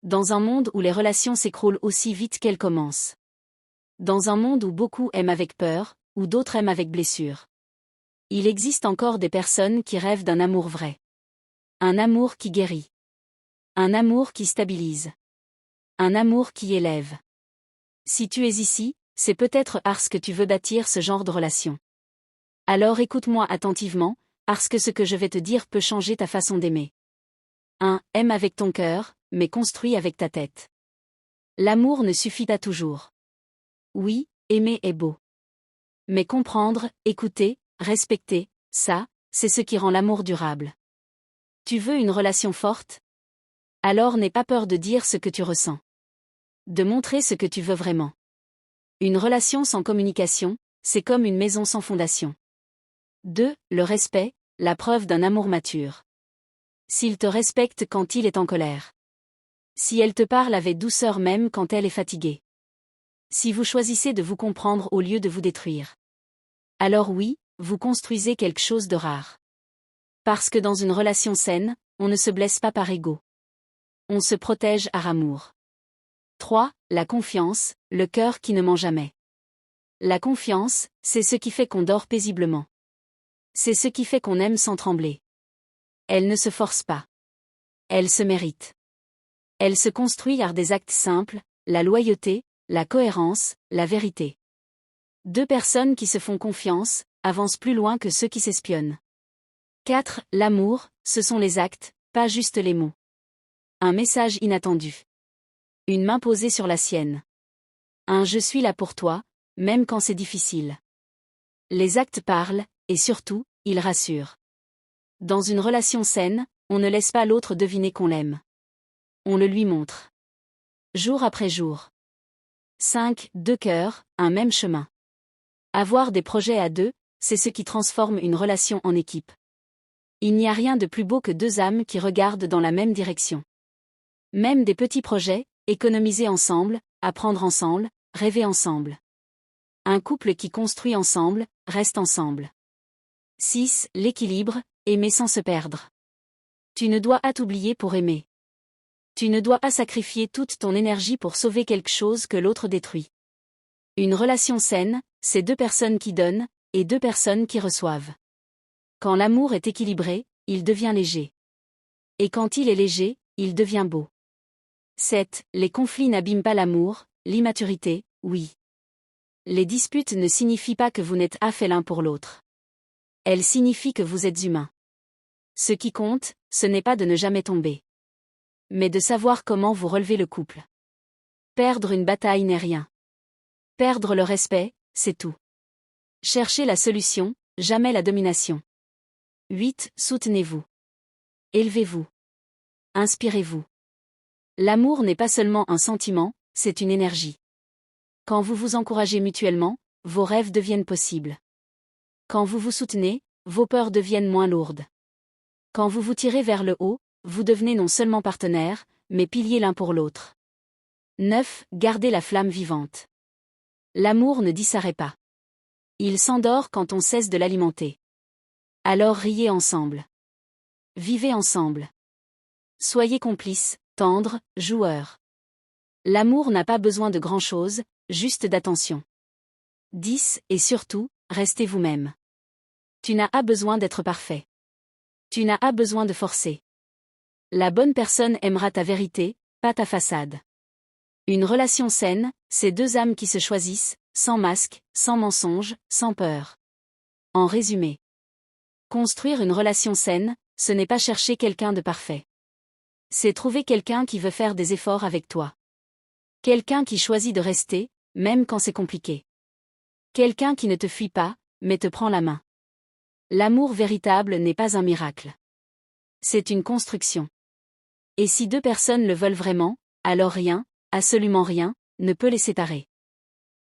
Dans un monde où les relations s'écroulent aussi vite qu'elles commencent. Dans un monde où beaucoup aiment avec peur, où d'autres aiment avec blessure. Il existe encore des personnes qui rêvent d'un amour vrai. Un amour qui guérit. Un amour qui stabilise. Un amour qui élève. Si tu es ici, c'est peut-être parce que tu veux bâtir ce genre de relation. Alors écoute-moi attentivement, parce que ce que je vais te dire peut changer ta façon d'aimer. 1. Aime avec ton cœur, mais construis avec ta tête. L'amour ne suffit pas toujours. Oui, aimer est beau. Mais comprendre, écouter, respecter, ça, c'est ce qui rend l'amour durable. Tu veux une relation forte? Alors n'aie pas peur de dire ce que tu ressens. De montrer ce que tu veux vraiment. Une relation sans communication, c'est comme une maison sans fondation. 2. Le respect, la preuve d'un amour mature. S'il te respecte quand il est en colère. Si elle te parle avec douceur même quand elle est fatiguée. Si vous choisissez de vous comprendre au lieu de vous détruire. Alors oui, vous construisez quelque chose de rare. Parce que dans une relation saine, on ne se blesse pas par ego. On se protège par amour. 3. La confiance, le cœur qui ne ment jamais. La confiance, c'est ce qui fait qu'on dort paisiblement. C'est ce qui fait qu'on aime sans trembler. Elle ne se force pas. Elle se mérite. Elle se construit par des actes simples, la loyauté, la cohérence, la vérité. 2 personnes qui se font confiance, avancent plus loin que ceux qui s'espionnent. 4. L'amour, ce sont les actes, pas juste les mots. Un message inattendu. Une main posée sur la sienne. Un « je suis là pour toi », même quand c'est difficile. Les actes parlent, et surtout, ils rassurent. Dans une relation saine, on ne laisse pas l'autre deviner qu'on l'aime. On le lui montre. Jour après jour. 5. 2 cœurs, un même chemin. Avoir des projets à 2, c'est ce qui transforme une relation en équipe. Il n'y a rien de plus beau que 2 âmes qui regardent dans la même direction. Même des petits projets, économiser ensemble, apprendre ensemble, rêver ensemble. Un couple qui construit ensemble, reste ensemble. 6. L'équilibre, aimer sans se perdre. Tu ne dois pas t'oublier pour aimer. Tu ne dois pas sacrifier toute ton énergie pour sauver quelque chose que l'autre détruit. Une relation saine, c'est 2 personnes qui donnent, et 2 personnes qui reçoivent. Quand l'amour est équilibré, il devient léger. Et quand il est léger, il devient beau. 7. Les conflits n'abîment pas l'amour, l'immaturité, oui. Les disputes ne signifient pas que vous n'êtes pas fait l'un pour l'autre. Elles signifient que vous êtes humain. Ce qui compte, ce n'est pas de ne jamais tomber. Mais de savoir comment vous relever le couple. Perdre une bataille n'est rien. Perdre le respect, c'est tout. Cherchez la solution, jamais la domination. 8. Soutenez-vous. Élevez-vous. Inspirez-vous. L'amour n'est pas seulement un sentiment, c'est une énergie. Quand vous vous encouragez mutuellement, vos rêves deviennent possibles. Quand vous vous soutenez, vos peurs deviennent moins lourdes. Quand vous vous tirez vers le haut, vous devenez non seulement partenaires, mais piliers l'un pour l'autre. 9. Gardez la flamme vivante. L'amour ne disparaît pas. Il s'endort quand on cesse de l'alimenter. Alors riez ensemble. Vivez ensemble. Soyez complices, tendres, joueurs. L'amour n'a pas besoin de grand-chose, juste d'attention. 10. Et surtout, restez vous-même. Tu n'as pas besoin d'être parfait. Tu n'as pas besoin de forcer. La bonne personne aimera ta vérité, pas ta façade. Une relation saine, c'est 2 âmes qui se choisissent, sans masque, sans mensonge, sans peur. En résumé. Construire une relation saine, ce n'est pas chercher quelqu'un de parfait. C'est trouver quelqu'un qui veut faire des efforts avec toi. Quelqu'un qui choisit de rester, même quand c'est compliqué. Quelqu'un qui ne te fuit pas, mais te prend la main. L'amour véritable n'est pas un miracle. C'est une construction. Et si 2 personnes le veulent vraiment, alors rien, absolument rien, ne peut les séparer.